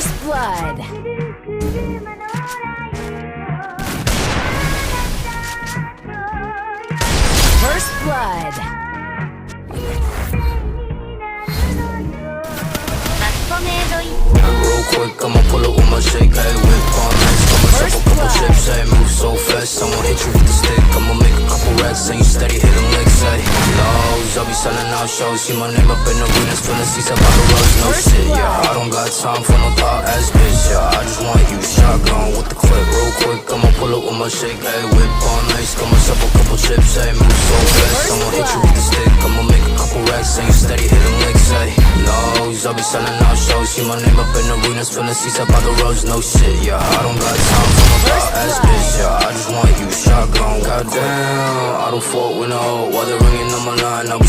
First blood. First blood. Real quick, I'ma pull up with my shake, hey, whip on ice, got myself a couple chips, hey, move so fast, I'ma hit you with the stick, I'ma make a couple racks, and you steady hitting licks, hey, lows, I'll be selling out shows, see my name up in the arenas, filling seats up on the roads, no shit, yeah, I don't got time for no thought ass bitch, yeah, I just want you shotgun with the clip, real quick, I'ma pull up with my shake, hey, whip on ice, got myself a couple chips, hey, move so fast, I'ma hit you with the stick, I'ma make a couple racks, and you steady hitting licks, hey, lows, I'll be selling out shows, see my name up in the arenas, filling seats up on the roads, no shit, yeah, I don't got time for no thought ass bitch, yeah, I just want you shotgun, goddamn, I don't fuck with no, while they're ringing on my line, I be